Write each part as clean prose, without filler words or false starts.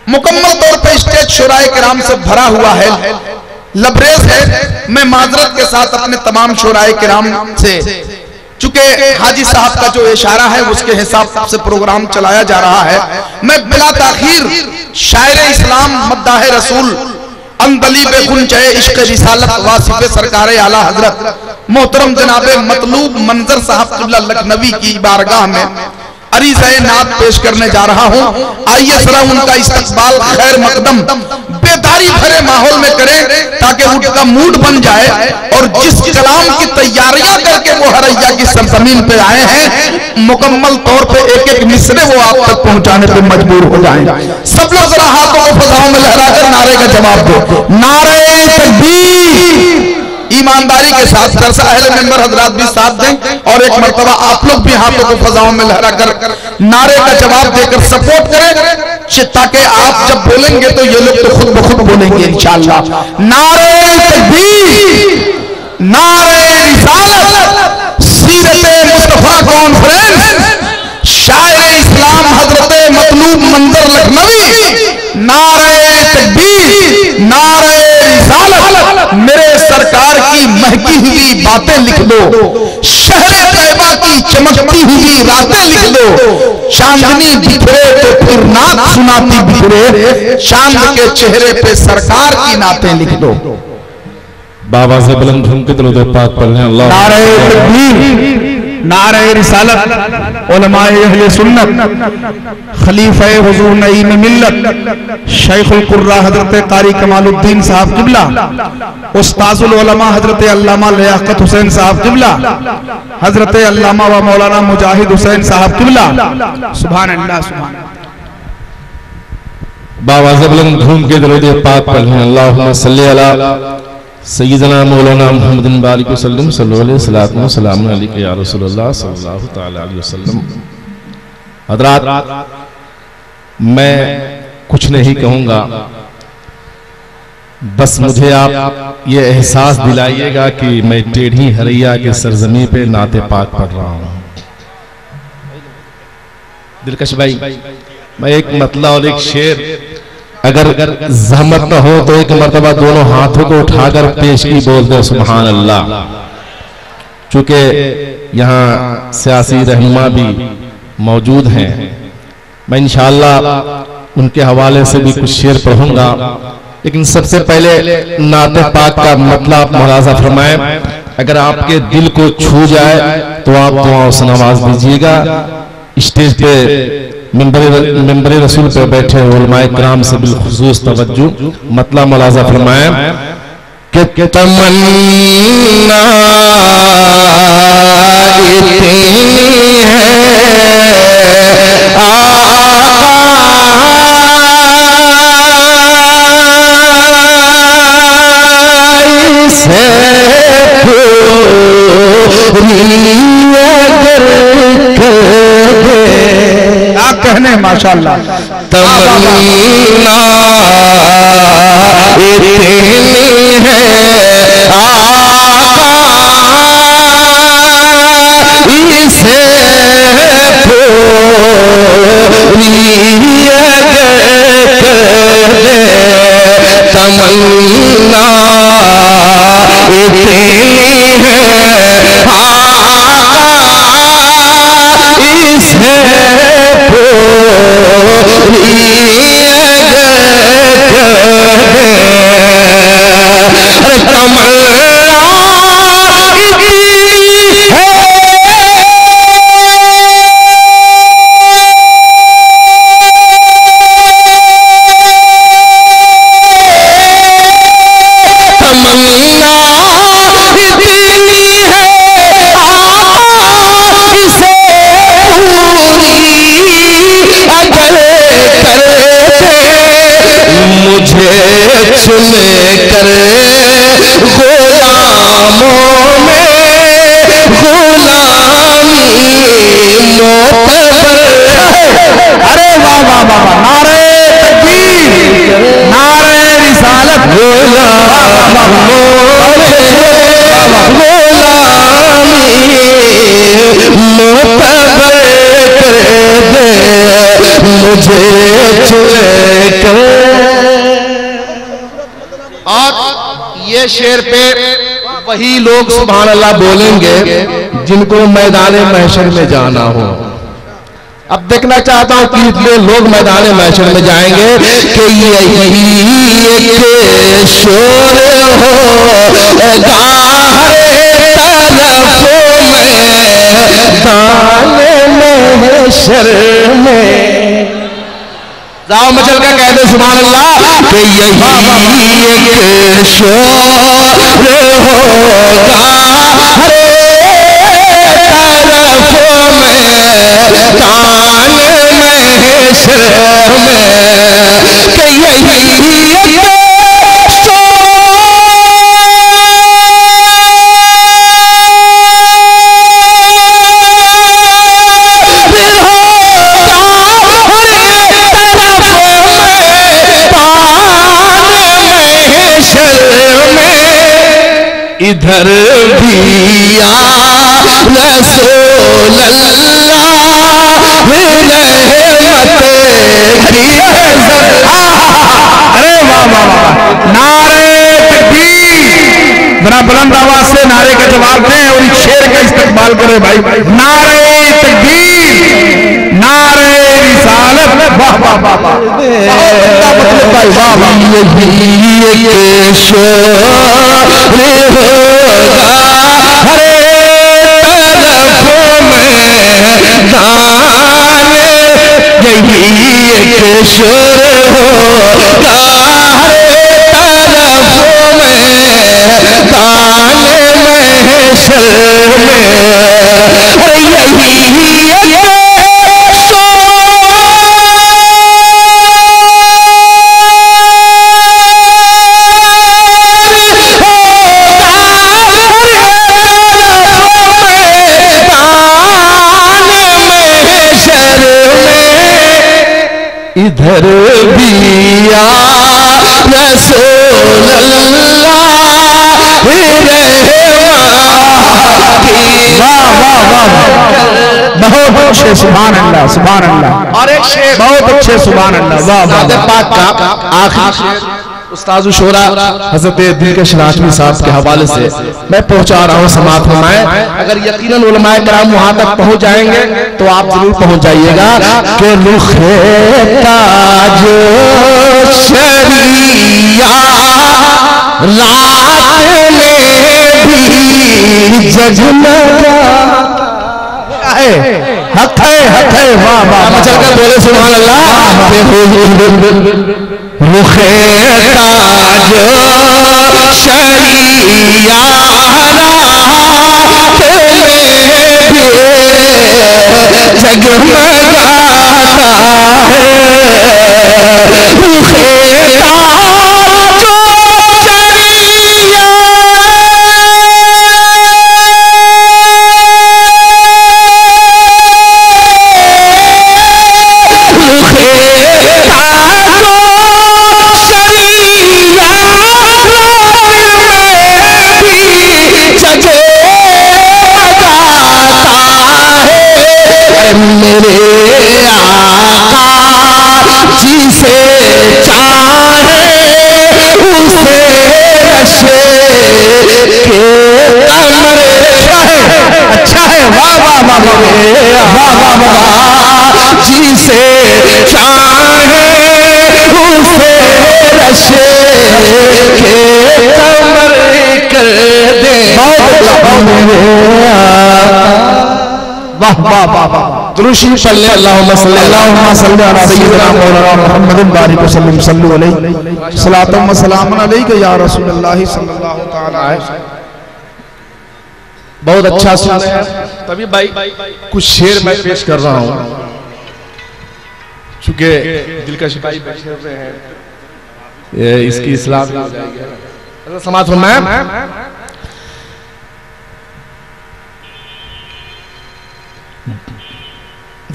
मुकम्मल तौर पे स्टेज शुराए किराम से भरा हुआ है, लबरेज है। मैं माजरत के साथ अपने तमाम शुराए किराम से, चूंकि हाजी साहब का जो इशारा है उसके हिसाब से प्रोग्राम चलाया जा रहा है, मैं बिला ताखीर शायर इस्लाम मद्दाह रसूल अंदली बेखुंचे इश्क रिसालत वासिफ सरकार आला हजरत मोहतरम जनाबे मतलूब मंजर साहब क़िबला लखनवी की बारगाह में अरीज़ाए नात पेश करने जा रहा हूं। आइए जरा उनका इस्तकबाल खैर मकदम बेदारी भरे माहौल में करें ताकि उनका मूड बन जाए और जिस कलाम की तैयारियां करके वो हरैया की सरजमीन पे आए हैं मुकम्मल तौर पे एक एक मिसरे वो आप तक पहुंचाने पे मजबूर हो जाएं। सब लोग जरा हाथों को फजाओं में लहराकर नारे का जवाब दो, नारे तकबीर। ईमानदारी के साथ दरसा अहले मेंबर हजरात भी साथ दें और एक मर्तबा आप लोग भी हाथों को फजाओं में लहरा कर नारे का जवाब देकर सपोर्ट करें ताकि आप जब बोलेंगे तो ये लोग तो खुद ब खुद बोलेंगे इंशाअल्लाह। नारे तकबीर, नारे रिसालत, सीरत मुस्तफा कॉन्फ्रेंस, शायर इस्लाम हजरत मतलूब मंजर लखनवी, नारे तकबीर, नारे रिसालत। मेरे सरकार की महकी हुई बातें लिख दो, शहरे तैयबा की चमकती हुई रातें लिख दो, चांदनी बिखरे तो फिर नात सुनाती बिखरे, चांद के चेहरे पे सरकार की नातें लिख दो। बाबा से बुलंद धूम के दरूद पाक पढ़ने अल्लाह। नारे तकबीर, नारे रिसालत, उलमाए अहले सुन्नत, खलीफे हुजूर नईम मिल्लत शेखुल कुर्रा हजरत कारी कमालुद्दीन साहब क़िबला, उस्ताजुल उलमा हजरत अल्लामा लियाकत हुसैन साहब क़िबला, हजरत अल्लामा व मौलाना मुजाहिद हुसैन साहब क़िबला। सुभान अल्लाह, सुभान अल्लाह। बाबा से बुलंद धूम के दरूद पाक पढ़ने अल्लाहुम्मा सल्ली अला सय्यदना मौलाना मुहम्मदिन बारिक वसल्लम सल्लल्लाहु अलैहि या रसूलुल्लाह सल्लल्लाहु तआला अलैहि वसल्लम। हज़रात, मैं कुछ नहीं कहूँगा, बस मुझे आप ये एहसास दिलाइएगा कि मैं टेढ़ी हरैया के सरजमी पे नाते पाक पढ़ रहा हूँ। दिलकश भाई, मैं एक मतला और एक शेर अगर जहमत न हो तो एक मर्तबा दोनों हाथों को उठाकर पेश की बोल दे सुभान अल्लाह। चूंकि यहाँ सियासी रहनुमा भी मौजूद हैं, मैं इंशाअल्लाह उनके हवाले से भी कुछ शेर पढ़ूंगा, लेकिन सबसे पहले नाते पाक का मतलब मुलाजा फरमाएं। अगर आपके दिल को छू जाए तो आप दुआ से नवाज दीजिएगा। स्टेज पे मिंबर रसूल पे बैठे उलमाए किराम से बिलखुसूस तवज्जो मतलब मुलाजा फरमाएं कि तमन्ना कहने माशाअल्लाह। तमन्ना इतनी है आका इसे तमन्ना इतनी है आका इसे छुए और ये शेर पे वही लोग सुभान अल्लाह बोलेंगे जिनको मैदान महशर में जाना हो। अब देखना चाहता हूं कि इतने लोग मैदान महशर में जाएंगे कि यही एक शोर होगा महशर में। जाओ मचल का कह दो सुभान अल्लाह कि यही एक शोर होगा हरे तरफ मैदान महशर में कि यही इधर भी या रसूल अरे वाह वाह वाह, नारे तकबीर। जरा बुलंद आवाज से नारे का जवाब दें और इस शेर का इस्तेमाल करें भाई। नारे तकबीर, नारे रिसालत। वाह वाह वाह वाह, मतलब भाई वाह वाह। यही शोर होगा हरे तरफ मैदान, यही एक शोर होगा हरे तरफ मैदान महशर में। यही इधर भी या रसूल बहुत अच्छे सुभान अल्लाह सुभान अल्लाह। और एक शेर बहुत अच्छे सुभान अल्लाह। वाह वाह। पाक का आखिरी शेर उस्ताद शोरा हजरत दिलकश राजवी साहब के हवाले से मैं पहुंचा रहा हूं समात फरमाएं। अगर यकीनन उलमाए कराम वहां तक पहुंच जाएंगे तो आप जरूर पहुंच जाइएगा कि रुखे ताज शरिया रात में भी जगमगा है, हक है। वाह वाह, चल कर बोले सुभान अल्लाह। रुखे ताज शरिया रात में भी जगमगाता है। रुखे जिसे चाहे उसे नशे के कमर। अच्छा है वाह वाह वाह वाह वाह। जिसे चाहे उसे नशे के कमर कर दे। वाह वाह वाह वाह। दुरूशी सल्ले अल्लाहुम्मा सल्ली अला सय्यिदिना मौलाना मुहम्मदिन बारिक वसल्लम सल्लु अलैहि सलातुम व सलामुन अलैका या रसूलल्लाह सल्लल्लाहु तआला अलैहि वसल्लम। बहुत अच्छा सुना है। तभी भाई कुछ शेर मैं पेश कर रहा हूं चूंकि दिलकश भाई बैठे हुए हैं, ये इसकी इस्लाह हो जाएगी। समाज फरमाएं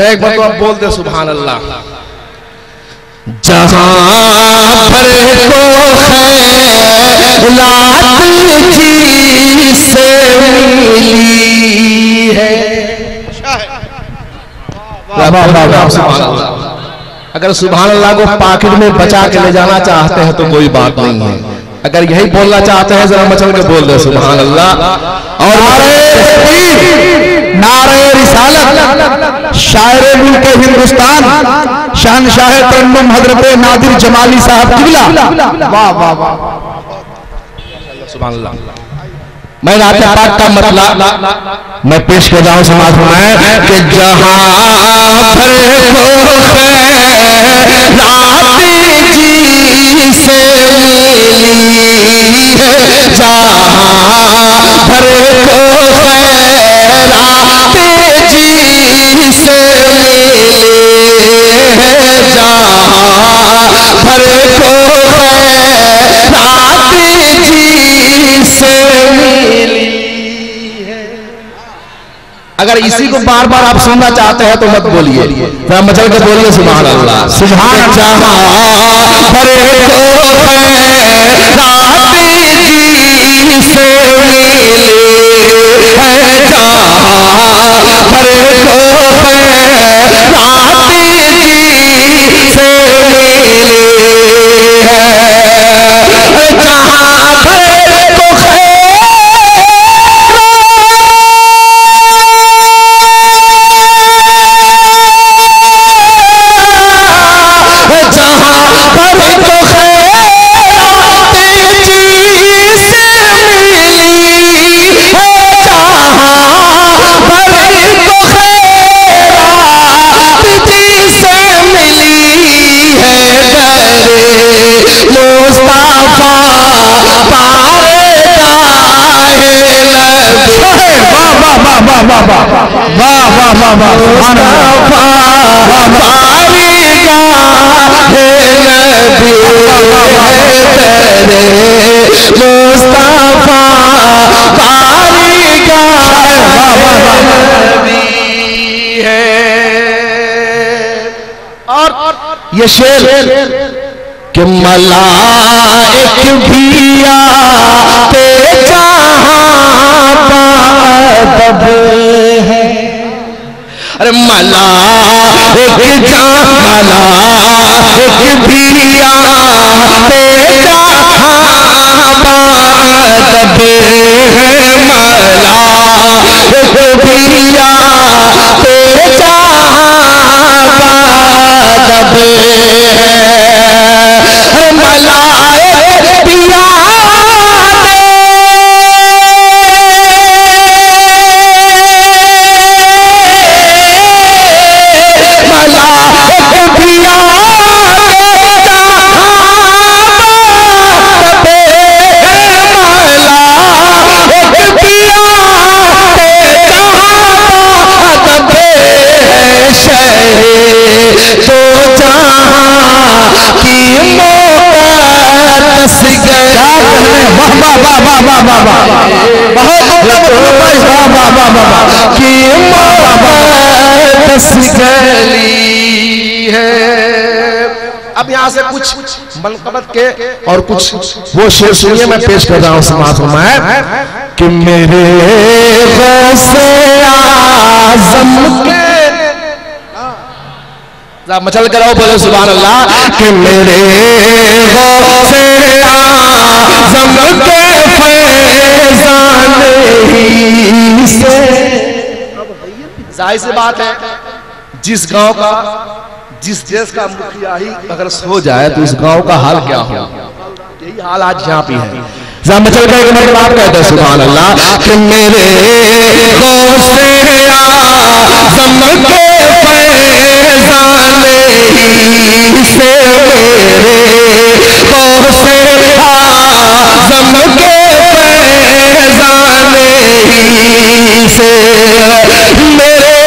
एक बार तो आप बोल दे सुभान अल्लाह। जहां पर को खैरात जी से मिली है। सुभान अल्लाह। अगर सुभान अल्लाह को पॉकेट में बचा के ले जाना चाहते हैं तो कोई बात नहीं है, अगर यही बोलना चाहते हैं जरा मचल के बोल दे सुभान अल्लाह। और नारे रिसालत शायर मुल्क हिंदुस्तान शहनशाह तरन्नुम हजरत नादिर जमाली साहब किबला, वाह वाह वाह सुभान अल्लाह। मैं नाते पाक का मतलब मैं पेश कर रहा हूं समाज में कि जहां जी से मिली है, जहां भर को खैरात जी से मिली है, जहां भर को खैरात जी से मिली है। अगर इसी को बार बार आप सुनना चाहते हैं तो मत बोलिए, जरा मचल के बोलिए सुभान अल्लाह। सुभान जहां भरे को खैरात जी से मिली है, जहां भरे को खैरात जी से मिली है, जहां भरे को ये शेर कि मलाइक भी आते जहां पादब है, अरे मलाइक भी आते जहां पादब है, मलाइक भी आते जहां पादब है, मलाइक भी है। अब यहाँ से कुछ मनकबत के और कुछ वो शेर सुनिए, मैं पेश कर रहा हूँ समाज में कि मेरे गौसे आज़म के मचल कर आओ बोले सुभान अल्लाह कि मेरे गौसे आज़म के फैज़ान ही से। जाहिर सी बात है जिस गांव का जिस देश का मुखिया ही अगर सो जाए तो इस गांव का हाल क्या हो, यही हाल आज यहाँ पे है। मचल कर बात कहते हैं सुभान अल्लाह कि मेरे गौसे आज़म के फैज़ान ही से, मेरे गौसे आज़म के फैज़ान ही से, मेरे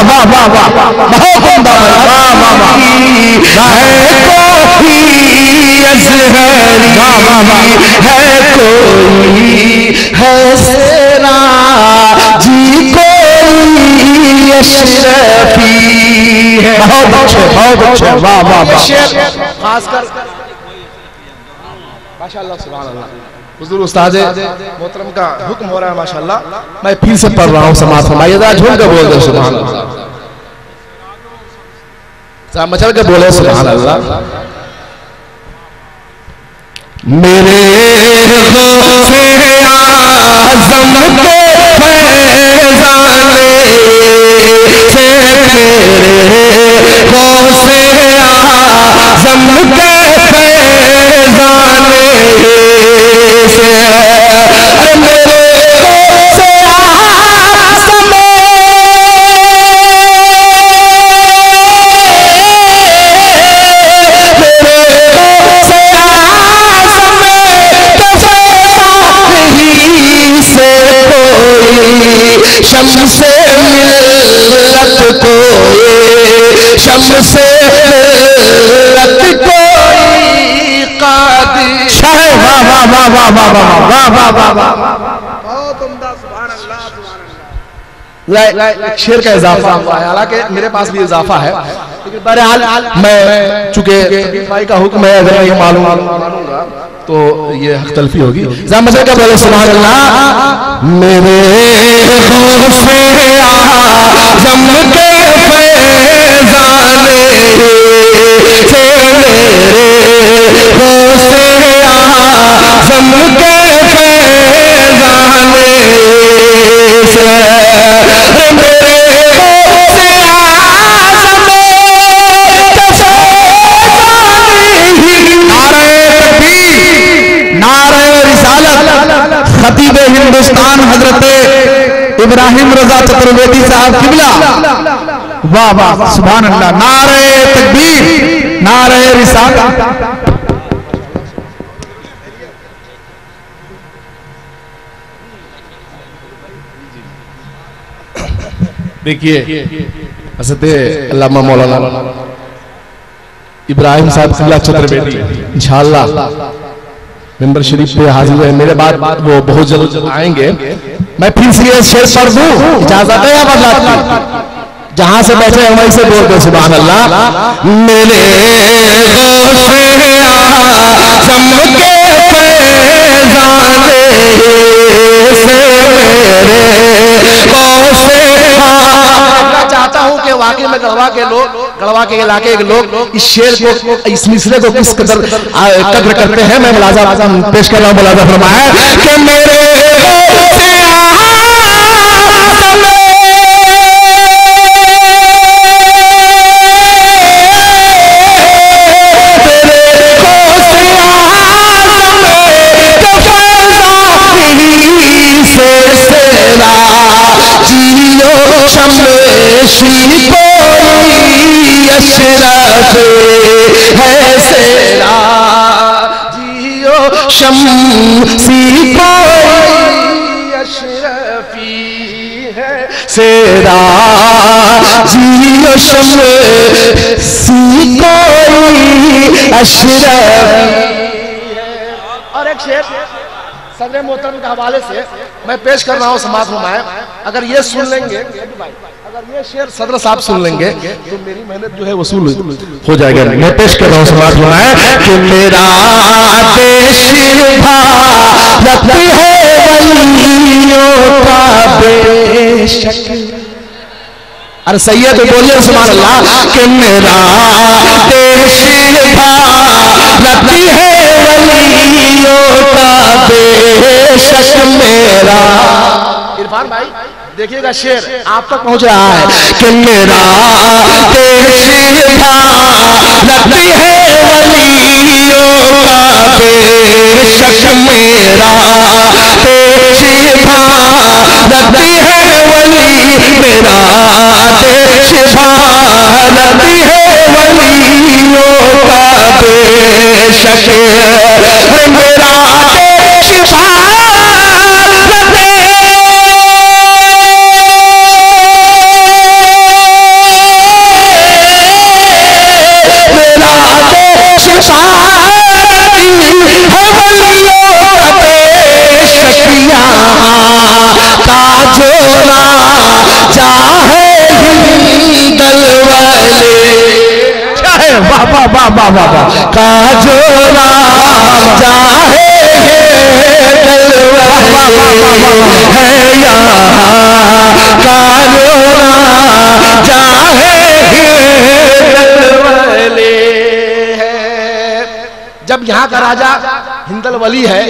वाह वाह वाह बहुत उम्दा वाह वाह वाह है कोई है सेरा जी कोई अशरफी है। बहुत अच्छे वाह वाह वाह। खासकर माशाअल्लाह सुभान अल्लाह हुजूर उस्ताद मोहतरम का हुक्म हो रहा है माशाअल्लाह। मैं फिर से पढ़ रहा हूँ, समाज फरमाइए, झूम के बोल दो सुभान अल्लाह, मचल के बोले सुभान अल्लाह। मेरे गौसे आज़म के फैज़ाने से, मेरे गौसे आज़म के फैज़ाने से, मेरे गौसे आज़म शम्से मिल्लत कोई, शम्से मिल्लत कोई कादिर शाह। वाह वाह वाह वाह वाह वाह वाह वाह वाह वाह, बहुत उम्दा सुभान अल्लाह सुभान अल्लाह। शेर का इजाफा हुआ है, हालांकि मेरे पास भी इजाफा है, लेकिन बहरहाल मैं चूंकि भाई का हुक्म है, अगर ये मालूंगा तो ये हक तलफी होगी। मजा का बोले सुभान अल्लाह। मेरे गौसे आज़म के फैज़ाने से, मेरे गौसे आज़म के फैज़ाने से, मेरे गौसे आज़म खतीब हिंदुस्तान हजरत इब्राहिम रजा चतुर्वेदी साहब किबला, वाह वाह सुभान अल्लाह। नारे तकबीर, नारे रिसालत। देखिए हज़रत अल्लामा मौलाना इब्राहिम साहब किबला चतुर्वेदी इंशाअल्लाह मेंबर शरीफ पे हाजिर है, मेरे बाद वो बहुत जल्द आएंगे। मैं फिर से शेर पढ़ दूं, इजाजत है या बदलाव? जहां से बैठे हैं वहीं से बोल दो सुभान अल्लाह। मेरे गौसे आज़म के फैज़ाने से, मेरे गौसे चाहता हूं कि वाकई में गढ़वा के इलाके के लोग इस शेर को, इस मिसरे को किस कदर कद्र करते हैं। मैं मुलाजा पेश कर रहा हूं, मुलाजा फरमाया कि मेरे जियो शमशी कोई अशरफ है सेरा, जियो शमसी कोई अशरफी है सेरा, जियो शमसी कोई अशरफी। और एक शेर सदर मोहतरम के हवाले से मैं पेश कर रहा हूँ, समाज फरमाए। अगर ये सुन लेंगे, अगर ये शेर सदर साहब सुन लेंगे तो मेरी मेहनत जो है वसूल हो जाएगा। मैं पेश कर रहा हूँ, समाज फरमाए कि मेरा देश भारत है वलियों का बेशक। अरे सही है तो बोलिए सुभान अल्लाह। कि मेरा देश भारत है वलियों का बेशक, मेरा इरफान भाई देखिएगा शेर आप तक पहुंच रहा है कि मेरा देश भारत है वलियों का बेशक, मेरा देश भारत है वली, मेरा देश भारत है वलियों का बेशक, मेरा देश भारत शादी है वलियों का बेशकिया का जोड़ा चाहे हिंदल वाले चाहे बाबा बाबा बाबा का जोड़ा चाहे हिंदल वाले है यहाँ का जोड़ा चाहे हिंदल वाले है। जब यहाँ का राजा हिंदल वली है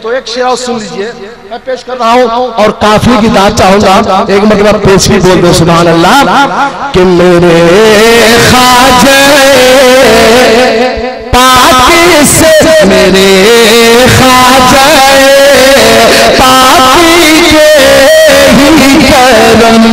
तो एक शेर और सुन लीजिए, मैं पेश कर रहा हूँ और काफी की दाद चाहूंगा, एक मतलब पेश भी बोल दो सुभान अल्लाह। कि मेरे ख्वाजा पाकी से मेरे ख्वाजा पाकी के ही करम